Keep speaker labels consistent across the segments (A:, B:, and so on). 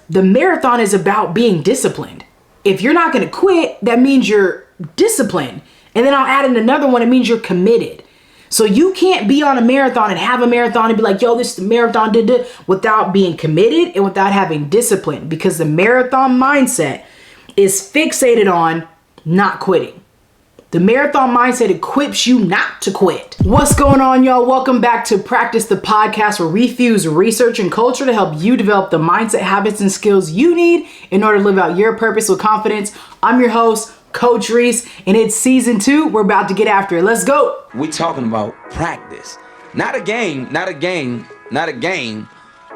A: the marathon is about being disciplined. If you're not going to quit, that means you're disciplined. And then I'll add in another one. It means you're committed. So you can't be on a marathon and have a marathon and be like, yo, this is the marathon, without being committed and without having discipline, because the marathon mindset is fixated on not quitting. The marathon mindset equips you not to quit. What's going on, y'all? Welcome back to Practice the Podcast, where we fuse research and culture to help you develop the mindset, habits, and skills you need in order to live out your purpose with confidence. I'm your host, Coach Rees, and it's season 2. We're about to get after it. Let's go.
B: We talking about practice, not a game.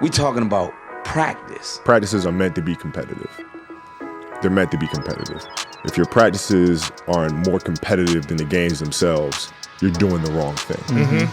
B: We talking about practice.
C: Practices are meant to be competitive. They're meant to be competitive. If your practices aren't more competitive than the games themselves, you're doing the wrong thing.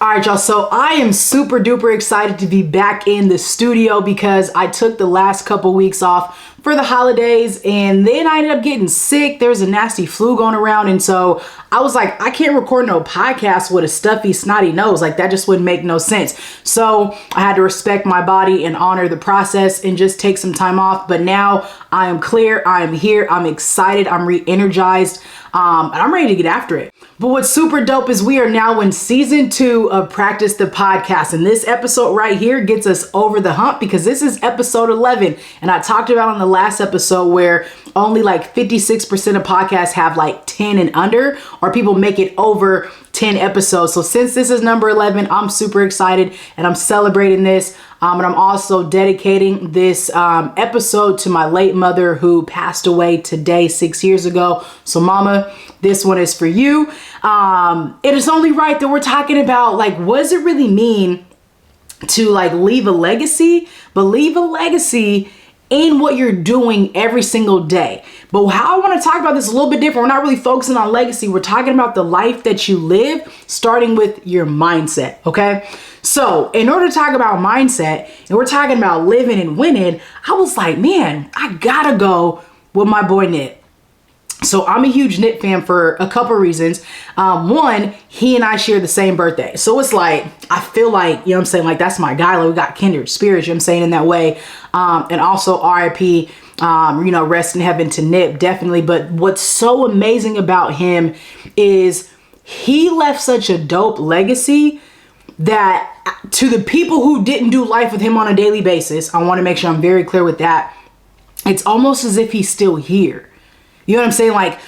A: All right, y'all. So I am super duper excited to be back in the studio because I took the last couple weeks off for the holidays, and then I ended up getting sick. There's a nasty flu going around, and so I was like, I can't record no podcast with a stuffy, snotty nose. Like, that just wouldn't make no sense. So I had to respect my body and honor the process and just take some time off. But now I am clear. I am here. I'm excited. I'm re-energized. And I'm ready to get after it. But what's super dope is we are now in season 2 of Practice the Podcast. And this episode right here gets us over the hump because this is episode 11. And I talked about on the last episode where only like 56% of podcasts have like 10 and under, or people make it over 10 episodes. So since this is number 11, I'm super excited and I'm celebrating this. And I'm also dedicating this episode to my late mother who passed away today 6 years ago. So mama, this one is for you. It is only right that we're talking about, like, what does it really mean to like leave a legacy, but leave a legacy in what you're doing every single day. But how I want to talk about this is a little bit different. We're not really focusing on legacy. We're talking about the life that you live, starting with your mindset. Okay. So in order to talk about mindset, and we're talking about living and winning, I was like, man, I gotta go with my boy Nip. So I'm a huge Nip fan for a couple reasons. One, he and I share the same birthday. So it's like, I feel like, you know what I'm saying? Like, that's my guy. Like, we got kindred spirits, you know what I'm saying, in that way. And also RIP, rest in heaven to Nip, definitely. But what's so amazing about him is he left such a dope legacy that to the people who didn't do life with him on a daily basis, I want to make sure I'm very clear with that. It's almost as if he's still here. You know what I'm saying? Like,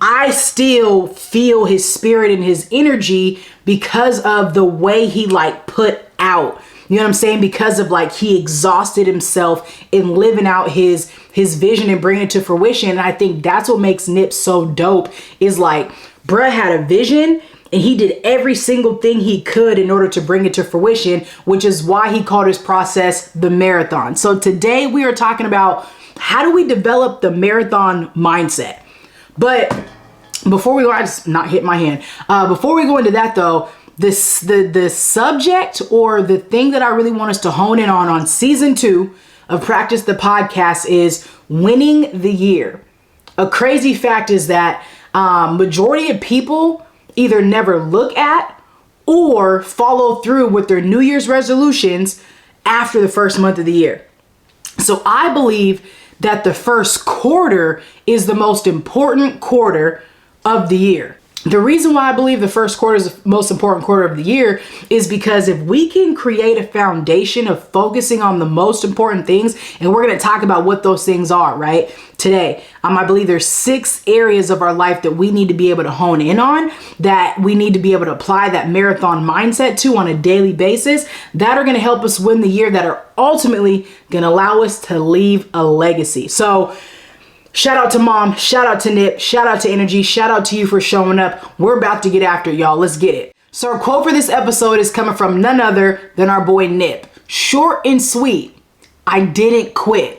A: I still feel his spirit and his energy because of the way he like put out. You know what I'm saying? Because of like, he exhausted himself in living out his vision and bringing it to fruition. And I think that's what makes Nip so dope, is like, bruh had a vision and he did every single thing he could in order to bring it to fruition, which is why he called his process the marathon. So today we are talking about, how do we develop the marathon mindset? But before we go, I just not hit my hand. Before we go into that though, the subject, or the thing that I really want us to hone in on season 2 of Practice the Podcast, is winning the year. A crazy fact is that majority of people either never look at or follow through with their New Year's resolutions after the first month of the year. So I believe that the first quarter is the most important quarter of the year. The reason why I believe the first quarter is the most important quarter of the year is because if we can create a foundation of focusing on the most important things, and we're going to talk about what those things are, right, today. I believe there's 6 areas of our life that we need to be able to hone in on, that we need to be able to apply that marathon mindset to on a daily basis, that are going to help us win the year, that are ultimately going to allow us to leave a legacy. So shout out to mom, shout out to Nip, shout out to Energy, shout out to you for showing up. We're about to get after it, y'all. Let's get it. So our quote for this episode is coming from none other than our boy Nip. Short and sweet, I didn't quit.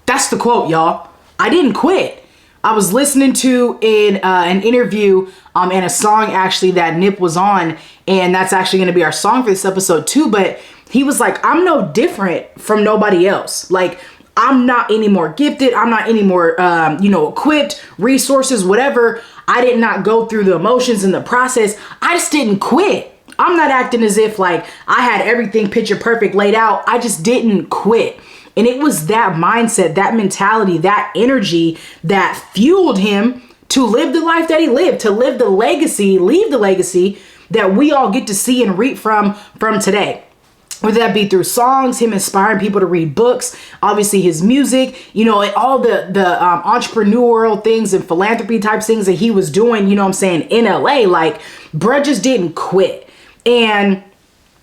A: That's the quote, y'all. I didn't quit. I was listening to an interview and a song actually that Nip was on, and that's actually going to be our song for this episode too. But he was like, I'm no different from nobody else. Like, I'm not any more gifted. I'm not any more, equipped, resources, whatever. I did not go through the emotions in the process. I just didn't quit. I'm not acting as if like I had everything picture perfect laid out. I just didn't quit. And it was that mindset, that mentality, that energy that fueled him to live the life that he lived, to live the legacy, leave the legacy that we all get to see and reap from today. Whether that be through songs, him inspiring people to read books, obviously his music, you know, all the entrepreneurial things and philanthropy type things that he was doing, you know what I'm saying, in LA, like, bruh just didn't quit. And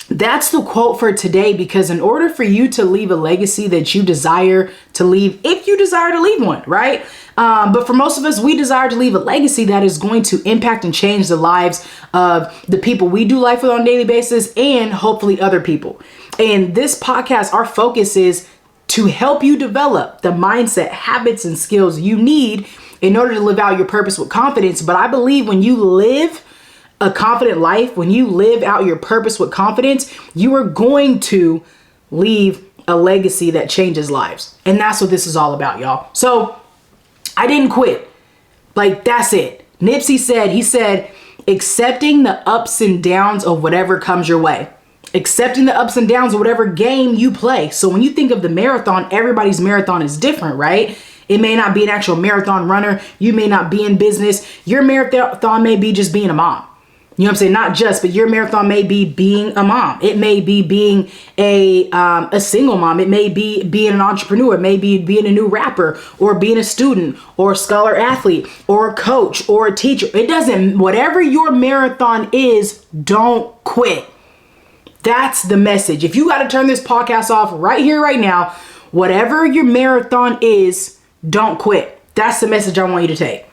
A: that's the quote for today, because in order for you to leave a legacy that you desire to leave, if you desire to leave one, right? But for most of us, we desire to leave a legacy that is going to impact and change the lives of the people we do life with on a daily basis, and hopefully other people. And this podcast, our focus is to help you develop the mindset, habits, and skills you need in order to live out your purpose with confidence. But I believe when you live a confident life, when you live out your purpose with confidence, you are going to leave a legacy that changes lives. And that's what this is all about, y'all. So I didn't quit. Like, that's it. Nipsey said, he said, accepting the ups and downs of whatever comes your way. Accepting the ups and downs of whatever game you play. So when you think of the marathon, everybody's marathon is different, right? It may not be an actual marathon runner. You may not be in business. Your marathon may be just being a mom. You know what I'm saying? Not just, but your marathon may be being a mom. It may be being a single mom. It may be being an entrepreneur. It may be being a new rapper, or being a student, or a scholar athlete, or a coach, or a teacher. It doesn't, whatever your marathon is, don't quit. That's the message. If you got to turn this podcast off right here, right now, whatever your marathon is, don't quit. That's the message I want you to take.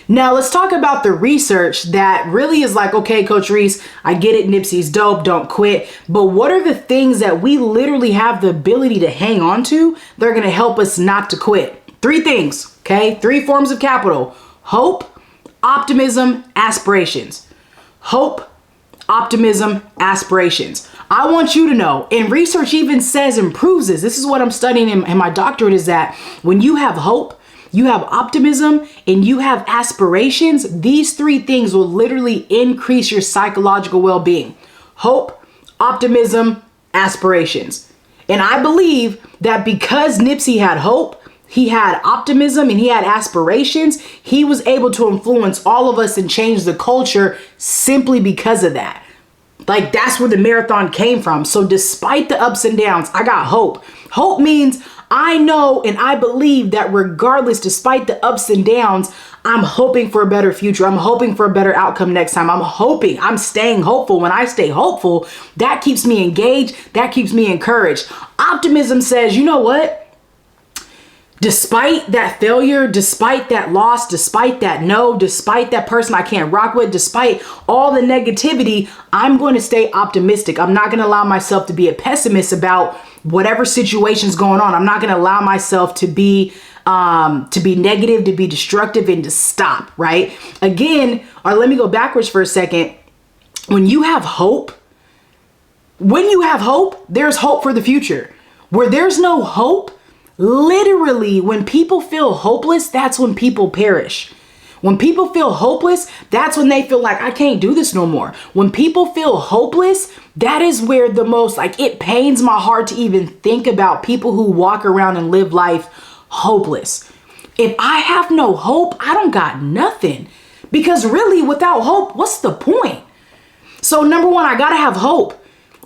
A: Now, let's talk about the research that really is like, okay, Coach Rees, I get it. Nipsey's dope. Don't quit. But what are the things that we literally have the ability to hang on to that are going to help us not to quit? 3 things, okay? 3 forms of capital: hope, optimism, aspirations. Hope, optimism, aspirations. I want you to know, and research even says and proves this. This is what I'm studying in my doctorate, is that when you have hope, you have optimism, and you have aspirations, these 3 things will literally increase your psychological well-being. Hope, optimism, aspirations. And I believe that because Nipsey had hope, he had optimism, and he had aspirations, he was able to influence all of us and change the culture simply because of that. Like, that's where the marathon came from. So despite the ups and downs, I got hope. Hope means I know and I believe that regardless, despite the ups and downs, I'm hoping for a better future. I'm hoping for a better outcome next time. I'm staying hopeful. When I stay hopeful, that keeps me engaged. That keeps me encouraged. Optimism says, you know what? Despite that failure, despite that loss, despite that no, despite that person I can't rock with, despite all the negativity, I'm going to stay optimistic. I'm not going to allow myself to be a pessimist about whatever situation's going on. I'm not going to allow myself to be negative, to be destructive, and to stop, right? Again, or let me go backwards for a second. When you have hope, there's hope for the future. Where there's no hope, literally, when people feel hopeless, that's when people perish. When people feel hopeless, that's when they feel like, I can't do this no more. When people feel hopeless, that is where the most, like, it pains my heart to even think about people who walk around and live life hopeless. If I have no hope, I don't got nothing. Because really, without hope, what's the point? So number one, I gotta have hope.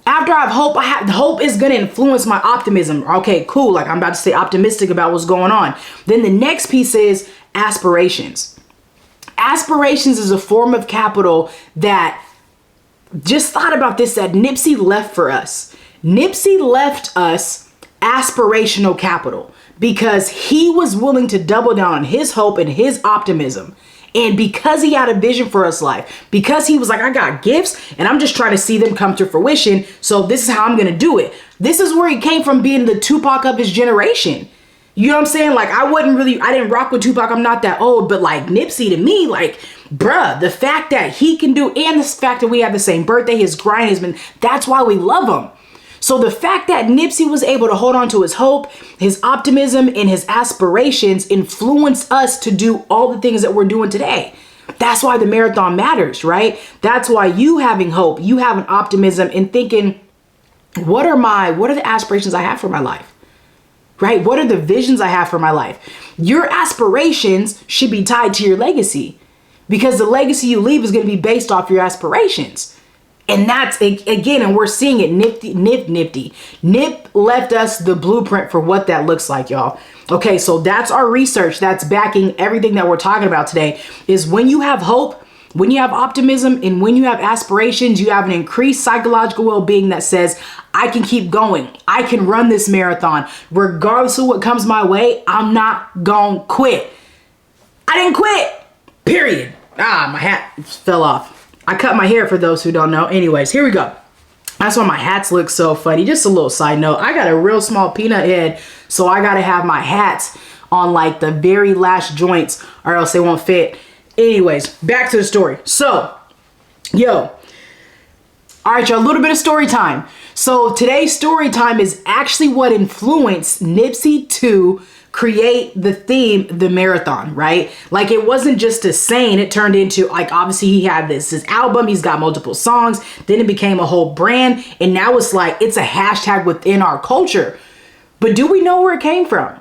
A: After I have hope is going to influence my optimism. Okay, cool. Like, I'm about to stay optimistic about what's going on. Then the next piece is aspirations. Aspirations is a form of capital that, just thought about this, that Nipsey left for us. Nipsey left us aspirational capital because he was willing to double down on his hope and his optimism. And because he had a vision for his life, because he was like, I got gifts and I'm just trying to see them come to fruition. So this is how I'm going to do it. This is where he came from, being the Tupac of his generation. You know what I'm saying? Like, I didn't rock with Tupac. I'm not that old, but like Nipsey, to me, like, bruh, the fact that he can do, and the fact that we have the same birthday, his grind has been, that's why we love him. So the fact that Nipsey was able to hold on to his hope, his optimism, and his aspirations influenced us to do all the things that we're doing today. That's why the marathon matters, right? That's why you having hope, you having optimism and thinking, what are the aspirations I have for my life? Right? What are the visions I have for my life? Your aspirations should be tied to your legacy, because the legacy you leave is going to be based off your aspirations. And that's, again, and we're seeing it nifty. Nip left us the blueprint for what that looks like, y'all. Okay, so that's our research that's backing everything that we're talking about today, is when you have hope, when you have optimism, and when you have aspirations, you have an increased psychological well-being that says, I can keep going. I can run this marathon. Regardless of what comes my way, I'm not gonna quit. I didn't quit, period. My hat fell off. I cut my hair, for those who don't know. Anyways, here we go. That's why my hats look so funny. Just a little side note. I got a real small peanut head, so I got to have my hats on like the very last joints or else they won't fit. Anyways, back to the story. So, all right, y'all, a little bit of story time. So today's story time is actually what influenced Nipsey to create the theme, the marathon, right? Like, it wasn't just a saying, it turned into, like, obviously he had his album, he's got multiple songs, then it became a whole brand, and now it's like, it's a hashtag within our culture. But do we know where it came from?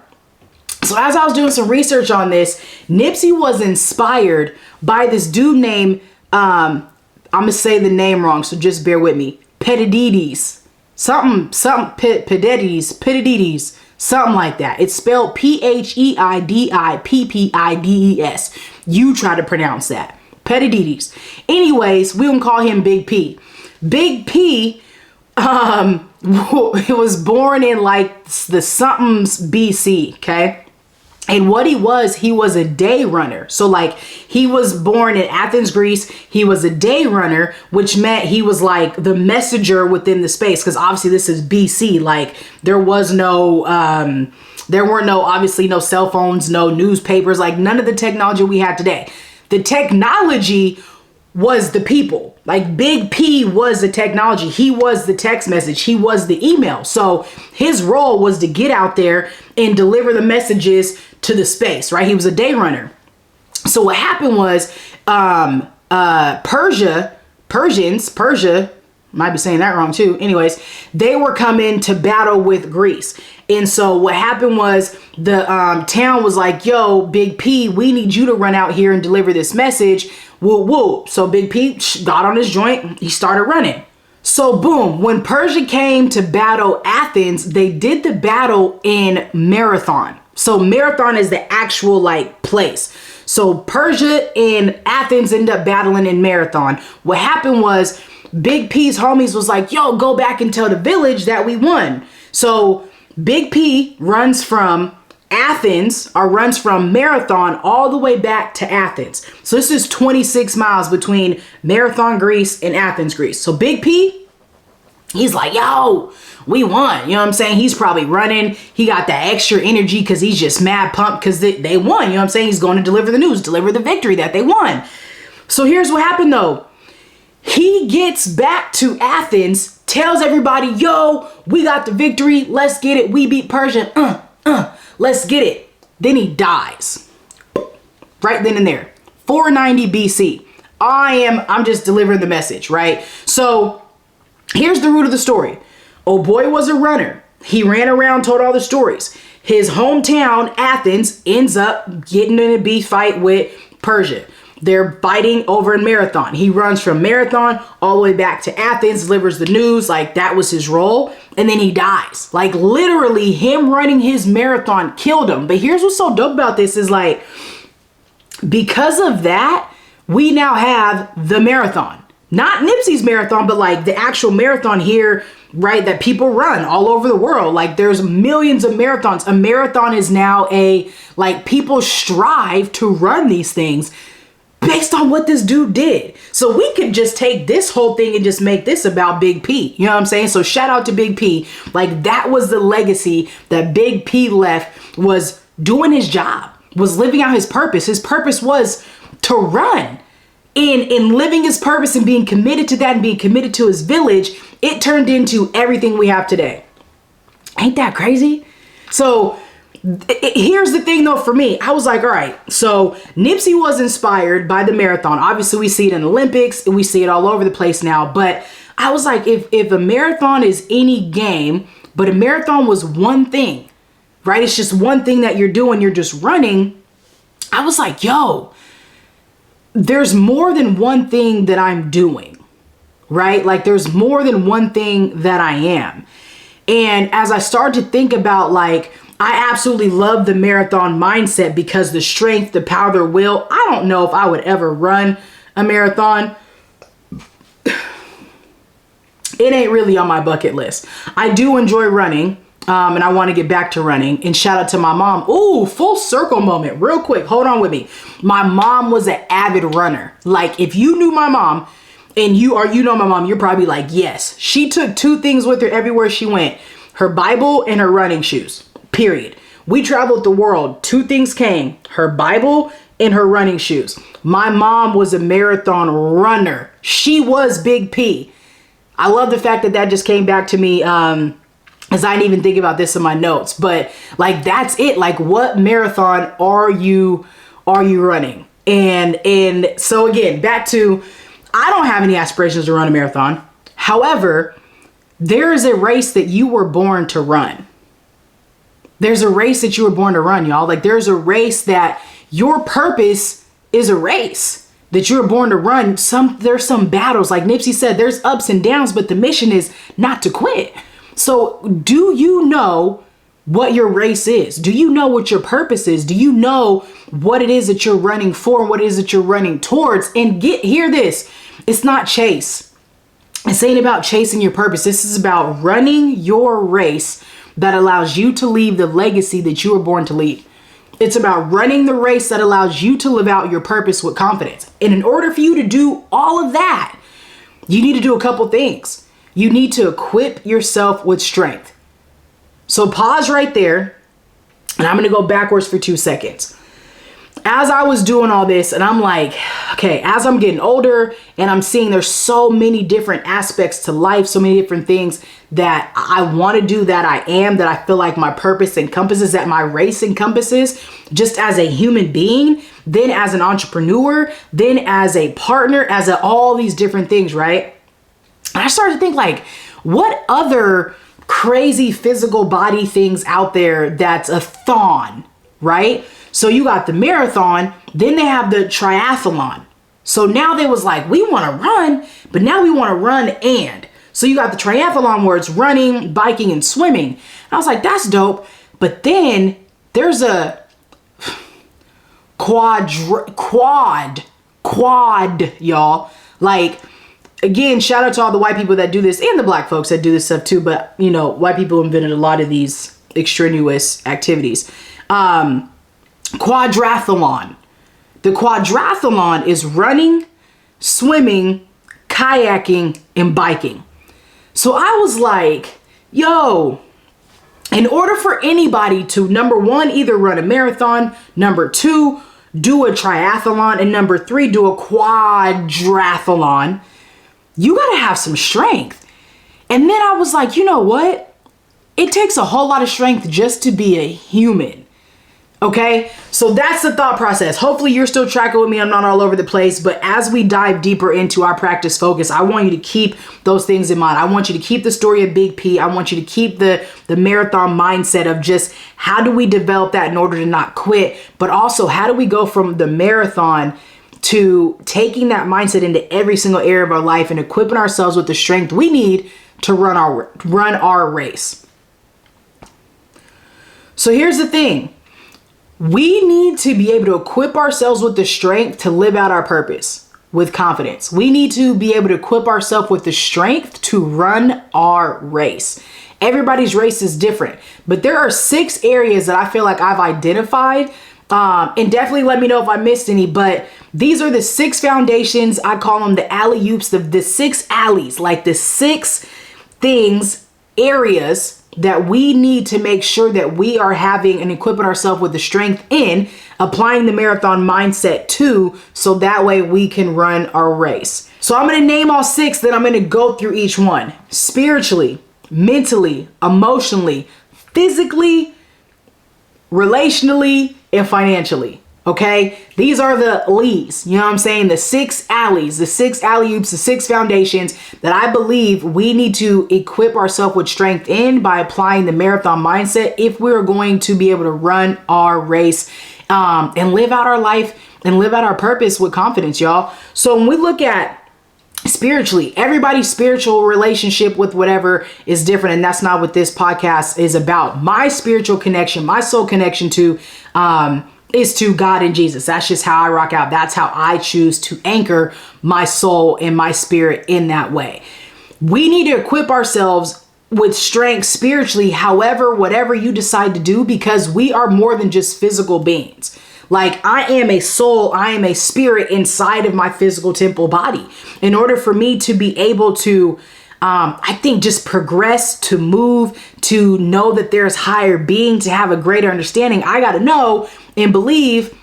A: So as I was doing some research on this, Nipsey was inspired by this dude named, I'm gonna say the name wrong, so just bear with me, Petidides, something Petidides, something like that. It's spelled P-H-E-I-D-I-P-P-I-D-E-S. You try to pronounce that. Petidides. Anyways, we gonna call him Big P. Big P, he was born in like the somethings BC, okay? And what he was a day runner. So like, he was born in Athens, Greece. He was a day runner, which meant he was like the messenger within the space. Cause obviously this is BC. Like, there was no, there weren't obviously no cell phones, no newspapers, like none of the technology we have today. The technology was the people. Like, Big P was the technology. He was the text message. He was the email. So his role was to get out there and deliver the messages to the space, right? He was a day runner. So what happened was, Persia, might be saying that wrong too. Anyways, they were coming to battle with Greece. And so what happened was the town was like, yo, Big P, we need you to run out here and deliver this message. Woo woo. So Big P got on his joint. He started running. So boom, when Persia came to battle Athens, they did the battle in Marathon. So Marathon is the actual like place. So Persia and Athens end up battling in Marathon. What happened was Big P's homies was like, yo, go back and tell the village that we won. So Big P runs from Athens, or runs from Marathon all the way back to Athens. So this is 26 miles between Marathon, Greece and Athens, Greece. So Big P, he's like, yo, we won. You know what I'm saying? He's probably running. He got that extra energy because he's just mad pumped because they won. You know what I'm saying? He's going to deliver the news, deliver the victory that they won. So here's what happened though. He gets back to Athens, tells everybody, yo, we got the victory. Let's get it. We beat Persia. Let's get it. Then he dies. Right then and there. 490 BC. I'm just delivering the message, right? So here's the root of the story. Oh boy was a runner. He ran around, told all the stories. His hometown, Athens, ends up getting in a beef fight with Persia. They're fighting over in Marathon. He runs from Marathon all the way back to Athens, delivers the news. Like, that was his role. And then he dies. Like, literally, him running his marathon killed him. But here's what's so dope about this is, like, because of that, we now have the marathon. Not Nipsey's marathon, but like the actual marathon here, right, that people run all over the world. Like, there's millions of marathons. A marathon is now people strive to run these things based on what this dude did. So we could just take this whole thing and just make this about Big P. You know what I'm saying? So shout out to Big P. Like, that was the legacy that Big P left, was doing his job, was living out his purpose. His purpose was to run. In living his purpose and being committed to that and being committed to his village, it turned into everything we have today. Ain't that crazy? So Here's the thing though, for me, I was like, all right, so Nipsey was inspired by the marathon. Obviously we see it in the Olympics and we see it all over the place now. But I was like, if a marathon is any game, but a marathon was one thing, right? It's just one thing that you're doing. You're just running. I was like, yo, there's more than one thing that I'm doing, right? Like there's more than one thing that I am. And as I started to think about, like, I absolutely love the marathon mindset because the strength, the power, the will. I don't know if I would ever run a marathon. It ain't really on my bucket list. I do enjoy running, and I want to get back to running. And shout out to my mom. Ooh, full circle moment. Real quick, hold on with me. My mom was an avid runner. Like, if you knew my mom, and you know my mom, you're probably like, yes. She took two things with her everywhere she went: her Bible and her running shoes. Period. We traveled the world. Two things came: her Bible and her running shoes. My mom was a marathon runner. She was Big P. I love the fact that that just came back to me, as I didn't even think about this in my notes. But like, that's it. Like, what marathon are you running? And so again, back to, I don't have any aspirations to run a marathon. However, there is a race that you were born to run. There's a race that you were born to run, y'all. Like, there's a race that your purpose is a race that you were born to run. There's some battles, like Nipsey said, there's ups and downs, but the mission is not to quit. So do you know what your race is? Do you know what your purpose is? Do you know what it is that you're running for and what it is that you're running towards? And hear this, it's not chase. This ain't about chasing your purpose. This is about running your race that allows you to leave the legacy that you were born to leave. It's about running the race that allows you to live out your purpose with confidence. And in order for you to do all of that, you need to do a couple things. You need to equip yourself with strength. So pause right there, and I'm going to go backwards for 2 seconds. As I was doing all this, and I'm like, okay, as I'm getting older and I'm seeing there's so many different aspects to life, so many different things that I want to do, that I am, that I feel like my purpose encompasses, that my race encompasses, just as a human being, then as an entrepreneur, then as a partner, as all these different things, right? And I started to think, like, what other crazy physical body things out there that's a thon, right? So you got the marathon, then they have the triathlon. So now they was like, we want to run, but now we want to run and. So you got the triathlon where it's running, biking, and swimming. And I was like, that's dope. But then there's a quad, y'all. Like, again, shout out to all the white people that do this and the black folks that do this stuff too. But, you know, white people invented a lot of these extraneous activities. Quadrathlon. The quadrathlon is running, swimming, kayaking, and biking. So I was like, yo, in order for anybody to, number one, either run a marathon, number two, do a triathlon, and number three, do a quadrathlon, you gotta have some strength. And then I was like, you know what? It takes a whole lot of strength just to be a human. Okay, so that's the thought process. Hopefully you're still tracking with me. I'm not all over the place, but as we dive deeper into our practice focus, I want you to keep those things in mind. I want you to keep the story of Big P. I want you to keep the marathon mindset of just how do we develop that in order to not quit, but also how do we go from the marathon to taking that mindset into every single area of our life and equipping ourselves with the strength we need to run our race. So here's the thing. We need to be able to equip ourselves with the strength to live out our purpose with confidence. We need to be able to equip ourselves with the strength to run our race. Everybody's race is different, but there are 6 areas that I feel like I've identified. And definitely let me know if I missed any, but these are the 6 foundations. I call them the alley-oops, the 6 alleys, like the 6 things, areas that we need to make sure that we are having and equipping ourselves with the strength in, applying the marathon mindset to, so that way we can run our race. So I'm going to name all 6, then I'm going to go through each one. Spiritually, mentally, emotionally, physically, relationally, and financially. Okay, these are the leads, you know what I'm saying? The 6 alleys, the 6 alley-oops, the 6 foundations that I believe we need to equip ourselves with strength in by applying the marathon mindset if we're going to be able to run our race and live out our life and live out our purpose with confidence, y'all. So when we look at spiritually, everybody's spiritual relationship with whatever is different, and that's not what this podcast is about. My spiritual connection, my soul connection is to God and Jesus. That's just how I rock out. That's how I choose to anchor my soul and my spirit in that way. We need to equip ourselves with strength spiritually, however, whatever you decide to do, because we are more than just physical beings. Like, I am a soul, I am a spirit inside of my physical temple body. In order for me to be able to, I think, just progress, to move, to know that there's higher being, to have a greater understanding, I got to know and believe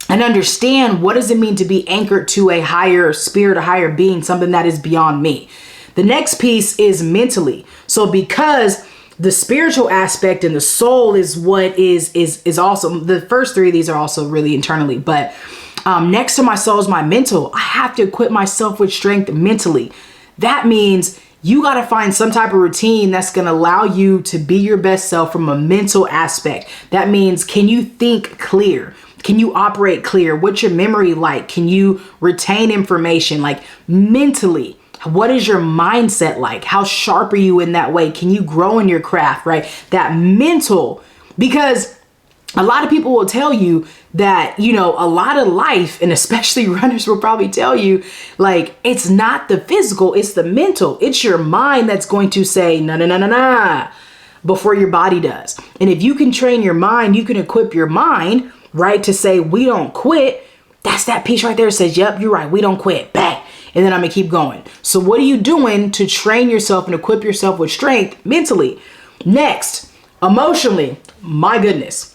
A: and understand what does it mean to be anchored to a higher spirit, a higher being, something that is beyond me. The next piece is mentally. So because the spiritual aspect and the soul is what is also, the first 3 of these are also really internally, but next to my soul is my mental. I have to equip myself with strength mentally. That means you got to find some type of routine that's going to allow you to be your best self from a mental aspect. That means, can you think clear? Can you operate clear? What's your memory like? Can you retain information? Like, mentally, what is your mindset like? How sharp are you in that way? Can you grow in your craft, right? That mental, because a lot of people will tell you that, you know, a lot of life, and especially runners will probably tell you, like, it's not the physical, it's the mental. It's your mind that's going to say, no, before your body does. And if you can train your mind, you can equip your mind, right, to say, we don't quit. That's that piece right there that says, yep, you're right, we don't quit. Bang. And then I'm gonna keep going. So what are you doing to train yourself and equip yourself with strength mentally? Next, emotionally, my goodness.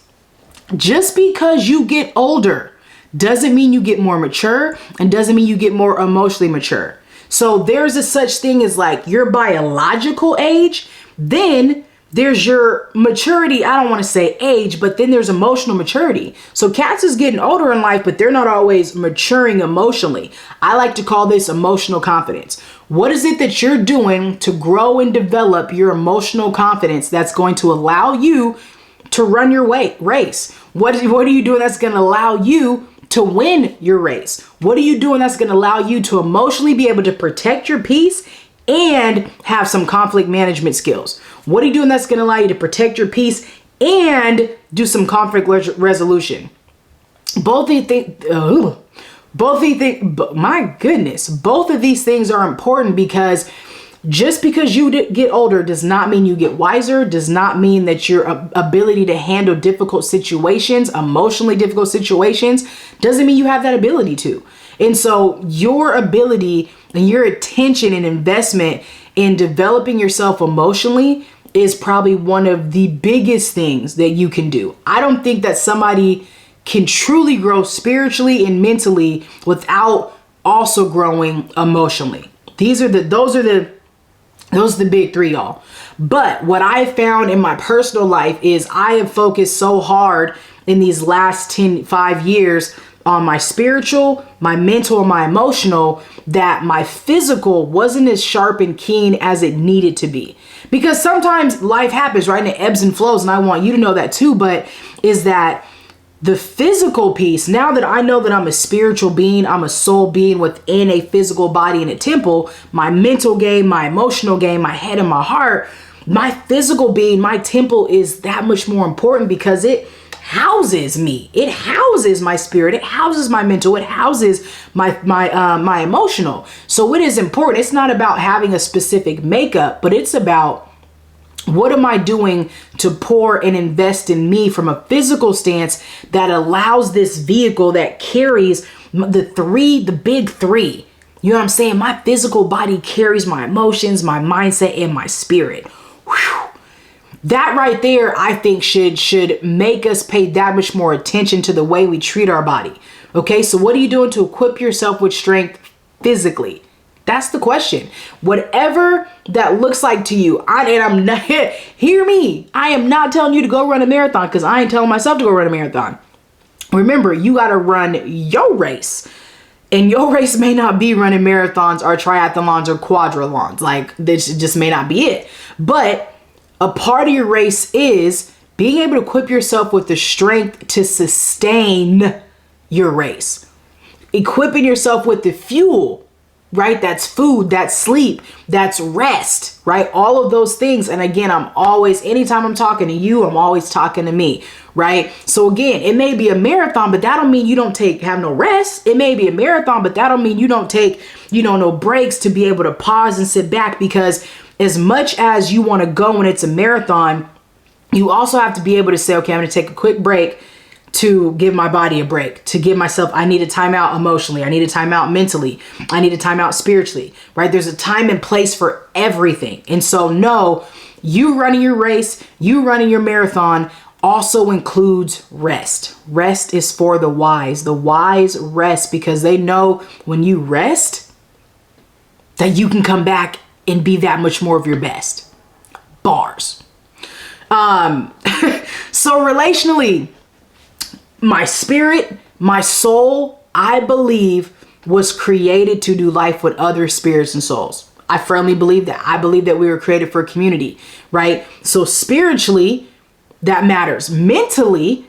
A: Just because you get older doesn't mean you get more mature, and doesn't mean you get more emotionally mature. So there's a such thing as like your biological age, then there's your maturity. I don't want to say age, but then there's emotional maturity. So cats is getting older in life, but they're not always maturing emotionally. I like to call this emotional confidence. What is it that you're doing to grow and develop your emotional confidence that's going to allow you to run your race? What are you doing that's going to allow you to win your race? What are you doing that's going to allow you to emotionally be able to protect your peace and have some conflict management skills? What are you doing that's going to allow you to protect your peace and do some conflict resolution? Both of these things, my goodness, both of these things are important, because just because you get older does not mean you get wiser, does not mean that your ability to handle difficult situations, emotionally difficult situations, doesn't mean you have that ability to. And so your ability and your attention and investment in developing yourself emotionally is probably one of the biggest things that you can do. I don't think that somebody can truly grow spiritually and mentally without also growing emotionally. Those are the big 3, y'all. But what I found in my personal life is I have focused so hard in these last 5 years on my spiritual, my mental, and my emotional, that my physical wasn't as sharp and keen as it needed to be. Because sometimes life happens, right? And it ebbs and flows. And I want you to know that too. But is that the physical piece, now that I know that I'm a spiritual being, I'm a soul being within a physical body in a temple, my mental game, my emotional game, my head and my heart, my physical being, my temple is that much more important, because it houses me. It houses my spirit. It houses my mental. It houses my emotional. So it is important. It's not about having a specific makeup, but it's about, what am I doing to pour and invest in me from a physical stance that allows this vehicle that carries the big 3. You know what I'm saying? My physical body carries my emotions, my mindset, and my spirit. Whew. That right there, I think should make us pay that much more attention to the way we treat our body. Okay, so what are you doing to equip yourself with strength physically? That's the question. Whatever that looks like to you, I'm not, hear me, I am not telling you to go run a marathon because I ain't telling myself to go run a marathon. Remember, you got to run your race. And your race may not be running marathons or triathlons or quadrilons. Like, this just may not be it. But a part of your race is being able to equip yourself with the strength to sustain your race. Equipping yourself with the fuel, right? That's food, that's sleep, that's rest, right? All of those things. And again, anytime I'm talking to you, I'm always talking to me, right? So again, it may be a marathon, but that don't mean you don't have no rest. It may be a marathon, but that don't mean you don't take, no breaks to be able to pause and sit back, because as much as you want to go when it's a marathon, you also have to be able to say, okay, I'm going to take a quick break to give my body a break, to give myself, I need a timeout emotionally. I need a timeout mentally. I need a timeout spiritually, right? There's a time and place for everything. And so no, you running your race, you running your marathon also includes rest. Rest is for the wise. The wise rest because they know when you rest that you can come back and be that much more of your best. Bars. So relationally, my spirit, my soul, I believe was created to do life with other spirits and souls. I firmly believe that. I believe that we were created for community, right? So spiritually, that matters. Mentally,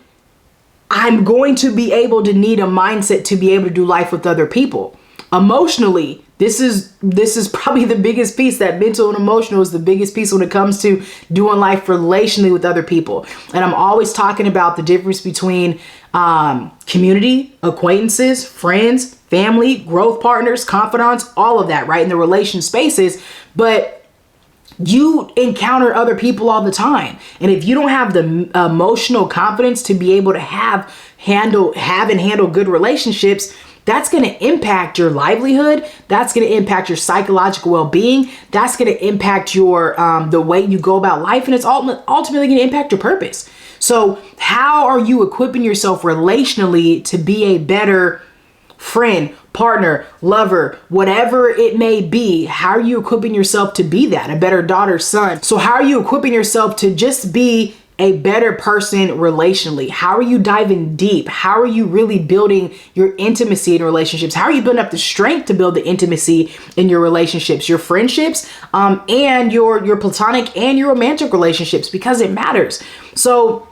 A: I'm going to be able to need a mindset to be able to do life with other people. Emotionally, this is probably the biggest piece. That mental and emotional is the biggest piece when it comes to doing life relationally with other people. And I'm always talking about the difference between community, acquaintances, friends, family, growth partners, confidants, all of that, right? In the relation spaces. But you encounter other people all the time. And if you don't have the emotional confidence to be able to have and handle good relationships, that's going to impact your livelihood. That's going to impact your psychological well-being. That's going to impact your the way you go about life. And it's ultimately going to impact your purpose. So how are you equipping yourself relationally to be a better friend, partner, lover, whatever it may be? How are you equipping yourself to be that? A better daughter, son. So how are you equipping yourself to just be a better person relationally? How are you diving deep? How are you really building your intimacy in relationships? How are you building up the strength to build the intimacy in your relationships, your friendships, and your platonic and your romantic relationships? Because it matters. So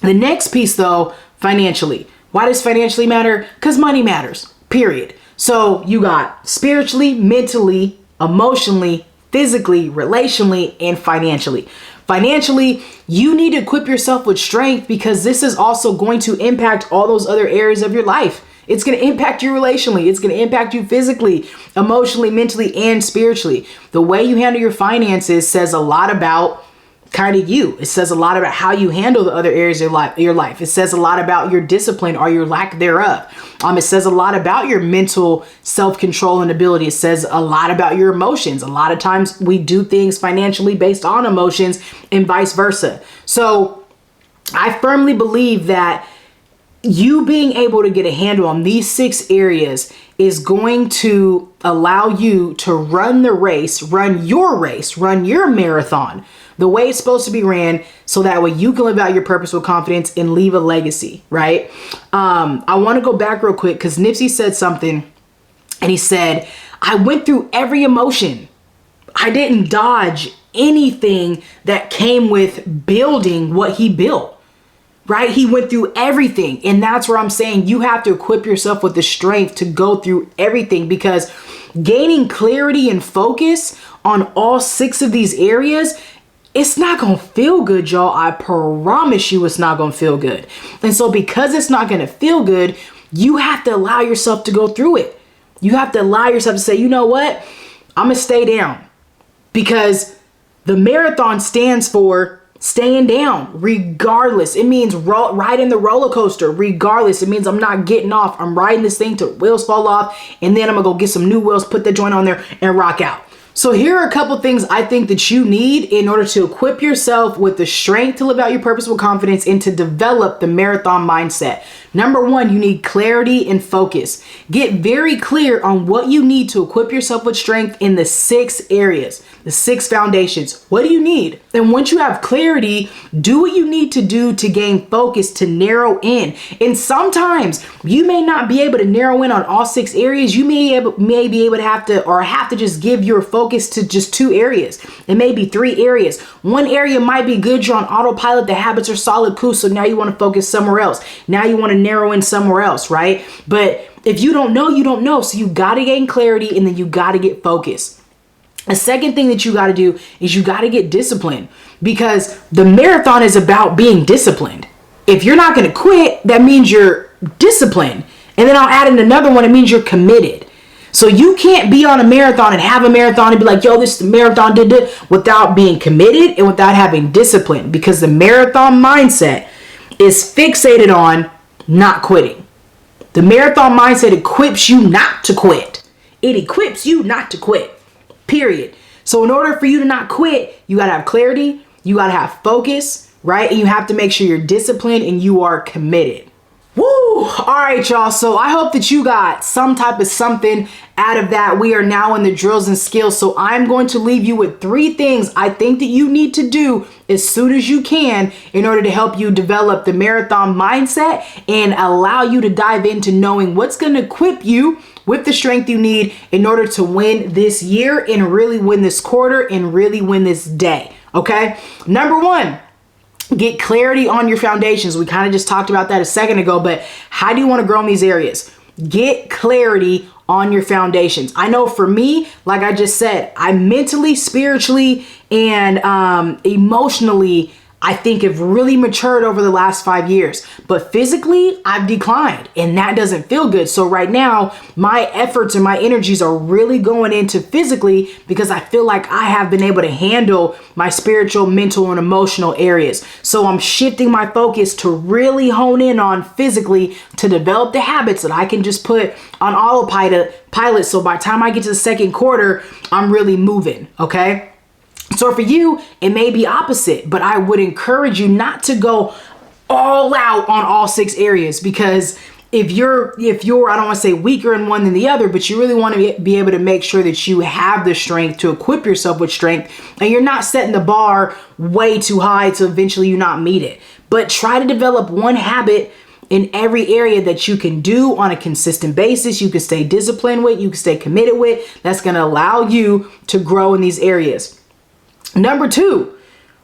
A: the next piece though, financially. Why does financially matter? Because money matters, period. So you got spiritually, mentally, emotionally, physically, relationally, and financially. Financially, you need to equip yourself with strength because this is also going to impact all those other areas of your life. It's going to impact you relationally. It's going to impact you physically, emotionally, mentally, and spiritually. The way you handle your finances says a lot about kind of you. It says a lot about how you handle the other areas of your life. It says a lot about your discipline or your lack thereof. It says a lot about your mental self-control and ability. It says a lot about your emotions. A lot of times we do things financially based on emotions and vice versa. So I firmly believe that you being able to get a handle on these 6 areas is going to allow you to run your marathon the way it's supposed to be ran, so that way you can live out your purpose with confidence and leave a legacy, right? I want to go back real quick because Nipsey said something, and he said, I went through every emotion. I didn't dodge anything that came with building what he built, right? He went through everything. And that's where I'm saying you have to equip yourself with the strength to go through everything, because gaining clarity and focus on all 6 of these areas, it's not going to feel good, y'all. I promise you it's not going to feel good. And so because it's not going to feel good, you have to allow yourself to go through it. You have to allow yourself to say, you know what? I'm going to stay down, because the marathon stands for staying down regardless. It means riding the roller coaster regardless. It means I'm not getting off. I'm riding this thing till wheels fall off, and then I'm going to go get some new wheels, put the joint on there and rock out. So here are a couple things I think that you need in order to equip yourself with the strength to live out your purpose with confidence and to develop the marathon mindset. Number one, you need clarity and focus. Get very clear on what you need to equip yourself with strength in the 6 areas, the 6 foundations. What do you need? And once you have clarity, do what you need to do to gain focus, to narrow in. And sometimes you may not be able to narrow in on all 6 areas. You may be able to have to just give your focus to just 2 areas. It may be 3 areas. One area might be good. You're on autopilot. The habits are solid, cool. So now you want to focus somewhere else. Now you want to narrow in somewhere else, right? But if you don't know, you don't know. So you got to gain clarity and then you got to get focused. A second thing that you got to do is you got to get disciplined, because the marathon is about being disciplined. If you're not going to quit, that means you're disciplined. And then I'll add in another one. It means you're committed. So you can't be on a marathon and have a marathon and be like, yo, this marathon did it, without being committed and without having discipline, because the marathon mindset is fixated on not quitting. The marathon mindset equips you not to quit. It equips you not to quit. Period. So in order for you to not quit, you got to have clarity, you got to have focus, right? And you have to make sure you're disciplined and you are committed. Woo! All right, y'all. So I hope that you got some type of something out of that. We are now in the drills and skills. So I'm going to leave you with 3 things I think that you need to do as soon as you can in order to help you develop the marathon mindset and allow you to dive into knowing what's going to equip you with the strength you need in order to win this year and really win this quarter and really win this day. Okay. Number 1, get clarity on your foundations. We kind of just talked about that a second ago, but how do you want to grow in these areas? Get clarity on your foundations. I know for me, like I just said, I mentally, spiritually, and emotionally, I think have really matured over the last 5 years, but physically I've declined and that doesn't feel good. So right now my efforts and my energies are really going into physically, because I feel like I have been able to handle my spiritual, mental, and emotional areas. So I'm shifting my focus to really hone in on physically to develop the habits that I can just put on autopilot. So by the time I get to the second quarter, I'm really moving. Okay. So for you, it may be opposite, but I would encourage you not to go all out on all 6 areas, because if you're, I don't want to say weaker in one than the other, but you really want to be able to make sure that you have the strength to equip yourself with strength, and you're not setting the bar way too high to eventually you not meet it. But try to develop one habit in every area that you can do on a consistent basis, you can stay disciplined with, you can stay committed with, that's going to allow you to grow in these areas. Number 2,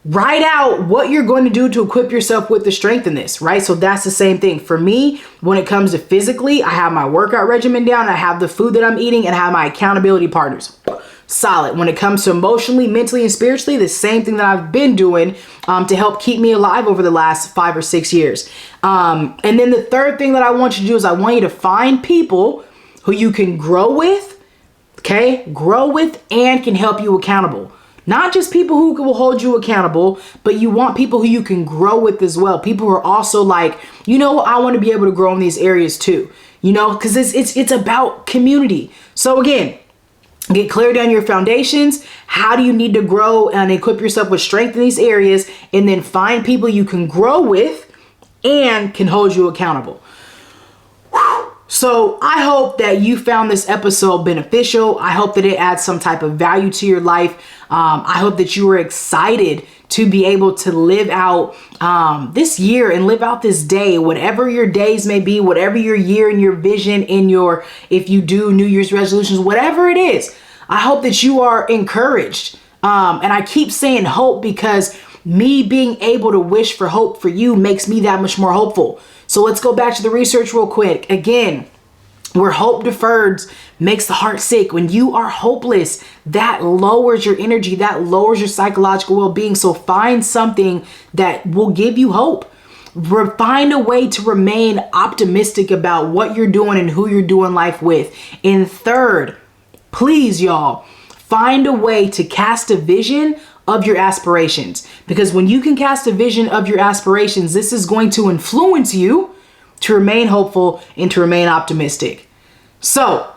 A: write out what you're going to do to equip yourself with the strength in this, right? So that's the same thing. For me, when it comes to physically, I have my workout regimen down, I have the food that I'm eating, and I have my accountability partners. Solid. When it comes to emotionally, mentally, and spiritually, the same thing that I've been doing to help keep me alive over the last 5 or 6 years. And then the third thing that I want you to do is I want you to find people who you can grow with, okay? Grow with and can help you accountable. Not just people who will hold you accountable, but you want people who you can grow with as well. People who are also like, you know, I want to be able to grow in these areas too, you know, because it's about community. So again, get clarity on your foundations. How do you need to grow and equip yourself with strength in these areas? And then find people you can grow with and can hold you accountable. So I hope that you found this episode beneficial. I hope that it adds some type of value to your life. I hope that you are excited to be able to live out this year and live out this day, whatever your days may be, whatever your year and your vision in your, if you do New Year's resolutions, whatever it is. I hope that you are encouraged. And I keep saying hope because me being able to wish for hope for you makes me that much more hopeful. So let's go back to the research real quick. Again, where hope deferred makes the heart sick. When you are hopeless, that lowers your energy, that lowers your psychological well-being. So find something that will give you hope. Find a way to remain optimistic about what you're doing and who you're doing life with. And third, please, y'all, find a way to cast a vision of your aspirations. Because when you can cast a vision of your aspirations, this is going to influence you to remain hopeful and to remain optimistic. So,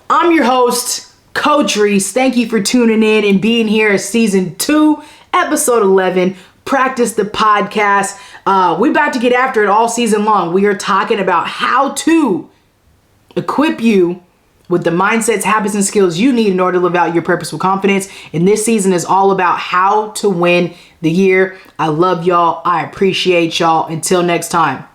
A: I'm your host, Coach Rees. Thank you for tuning in and being here at season 2, episode 11. Practice the podcast. We're about to get after it all season long. We are talking about how to equip you with the mindsets, habits, and skills you need in order to live out your purpose with confidence. And this season is all about how to win the year. I love y'all. I appreciate y'all. Until next time.